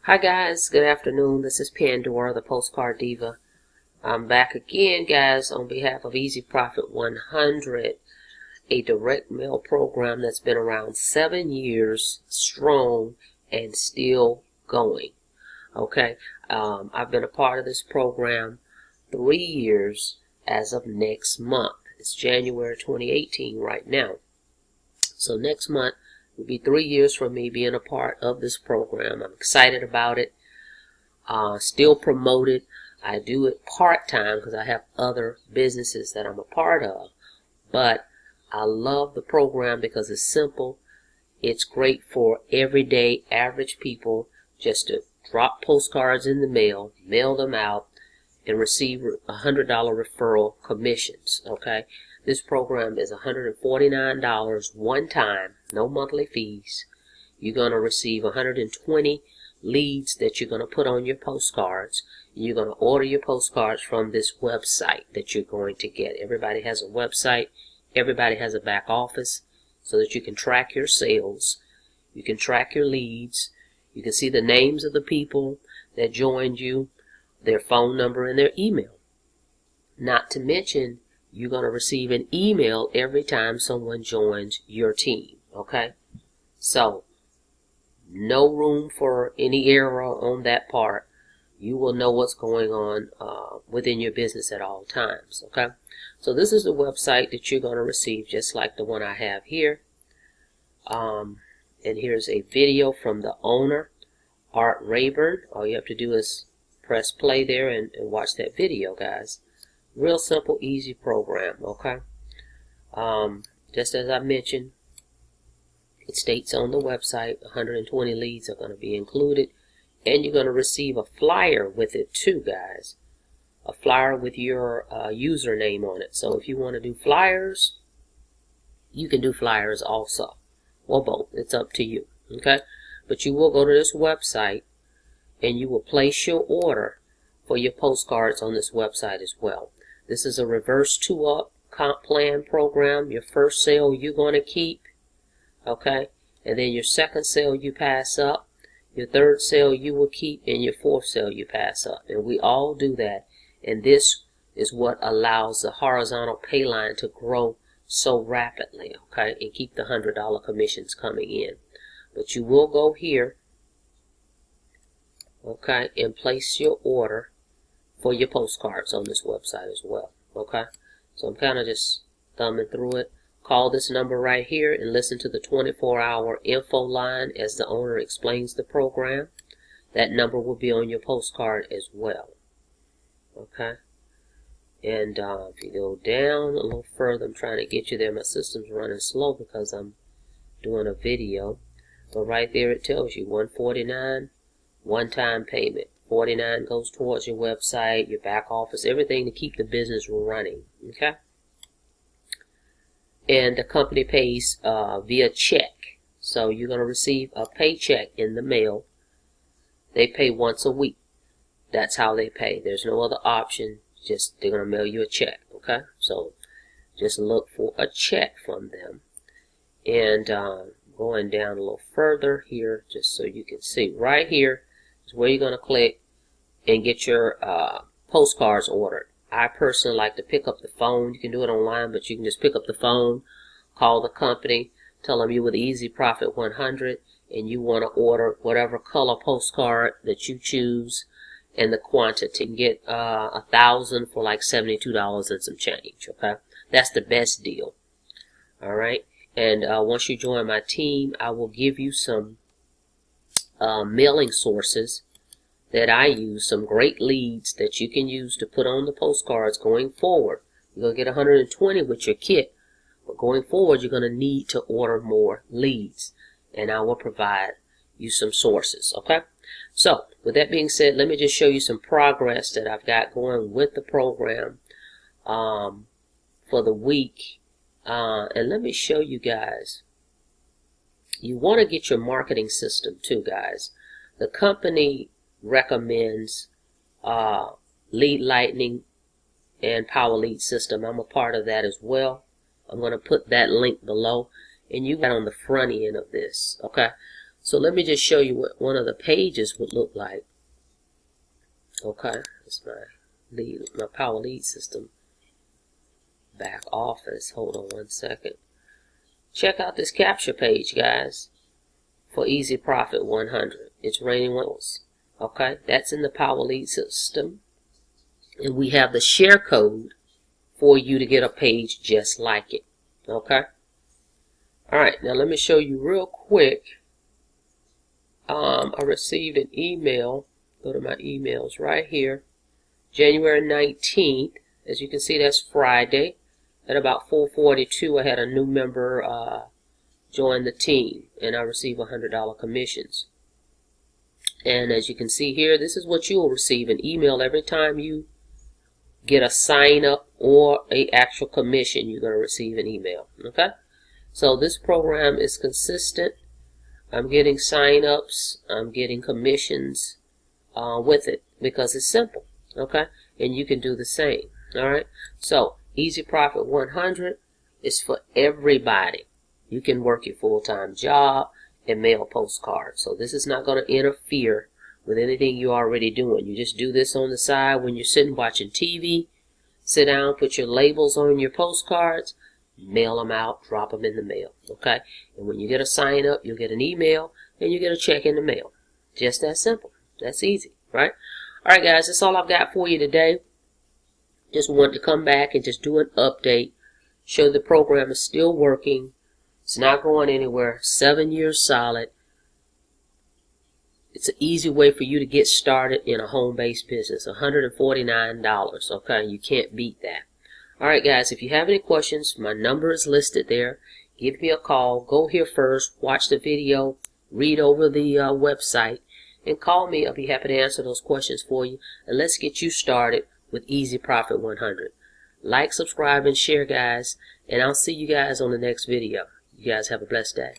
Hi guys, good afternoon. This is Pandora, the Postcard Diva. I'm back again, guys, on behalf of Easy Profit 100, a direct mail program that's been around 7 years strong and still going. Okay, I've been a part of this program 3 years as of next month. It's January 2018 right now. So next month will be 3 years for me being a part of this program. I'm excited about it. Still promote it. I do it part-time because I have other businesses that I'm a part of. But I love the program because it's simple. It's great for everyday average people just to drop postcards in the mail them out, and receive $100 referral commissions. Okay, this program is $149 one time, no monthly fees. You're going to receive 120 leads that you're going to put on your postcards. You're going to order your postcards from this website that you're going to get. Everybody has a website. Everybody has a back office so that you can track your sales. You can track your leads. You can see the names of the people that joined you, their phone number, and their email. Not to mention, you're going to receive an email every time someone joins your team. Okay? So, no room for any error on that part. You will know what's going on within your business at all times. Okay? So this is the website that you're going to receive, just like the one I have here. And here's a video from the owner, Art Rayburn. All you have to do is press play there and watch that video, guys. Real simple, easy program. Okay? Just as I mentioned, it states on the website 120 leads are going to be included, and you're going to receive a flyer with it too, guys. A flyer with your username on it. So if you want to do flyers, you can do flyers also, or both. It's up to you. Okay, but you will go to this website and you will place your order for your postcards on this website as well. This is a reverse 2-up comp plan program. Your first sale you're going to keep. Okay, and then your second sale you pass up, your third sale you will keep, and your fourth sale you pass up. And we all do that, and this is what allows the horizontal pay line to grow so rapidly, okay, and keep the $100 commissions coming in. But you will go here, okay, and place your order for your postcards on this website as well. Okay, so I'm kind of just thumbing through it. Call this number right here and listen to the 24-hour info line as the owner explains the program. That number will be on your postcard as well. Okay. And if you go down a little further, I'm trying to get you there. My system's running slow because I'm doing a video. But right there it tells you $149 one-time payment. $49 goes towards your website, your back office, everything to keep the business running. Okay. And the company pays via check. So you're going to receive a paycheck in the mail. They pay once a week. That's how they pay. There's no other option. Just they're going to mail you a check. Okay? So just look for a check from them. And going down a little further here, just so you can see, right here is where you're going to click and get your postcards ordered. I personally like to pick up the phone. You can do it online, but you can just pick up the phone, call the company, tell them you're with Easy Profit 100, and you want to order whatever color postcard that you choose and the quantity. You can get 1,000 for like $72 and some change. Okay, that's the best deal. All right, and once you join my team, I will give you some mailing sources that I use, some great leads that you can use to put on the postcards going forward. You're going to get 120 with your kit, but going forward you're going to need to order more leads, and I will provide you some sources. Okay, so with that being said, let me just show you some progress that I've got going with the program for the week, and let me show you guys. You want to get your marketing system too, guys. The company recommends Lead Lightning and Power Lead system. I'm a part of that as well. I'm going to put that link below, and you got on the front end of this. Okay, So let me just show you what one of the pages would look like. Okay, it's my Power Lead system back office. Hold on one second. Check out this capture page, guys, for Easy Profit 100. It's raining wheels. Okay, that's in the Power Lead system. And we have the share code for you to get a page just like it. Okay? Alright, now let me show you real quick. I received an email. Go to my emails right here. January 19th. As you can see, that's Friday. At about 4:42, I had a new member join the team, and I received $100 commissions. And as you can see here, this is what you will receive: an email every time you get a sign up or a actual commission. You're going to receive an email. Okay? So this program is consistent. I'm getting sign ups. I'm getting commissions with it because it's simple. Okay? And you can do the same. Alright? So Easy Profit 100 is for everybody. You can work your full-time job and mail postcards. So this is not going to interfere with anything you're already doing. You just do this on the side when you're sitting watching TV. Sit down, put your labels on your postcards, mail them out, drop them in the mail. Okay? And when you get a sign up, you'll get an email and you get a check in the mail. Just that simple. That's easy, right? Alright guys, that's all I've got for you today. Just wanted to come back and just do an update. Show the program is still working. It's not going anywhere. 7 years solid. It's an easy way for you to get started in a home-based business. $149. Okay, you can't beat that. Alright guys, if you have any questions, my number is listed there. Give me a call. Go here first. Watch the video. Read over the website. And call me. I'll be happy to answer those questions for you. And let's get you started with Easy Profit 100. Like, subscribe, and share, guys. And I'll see you guys on the next video. You guys have a blessed day.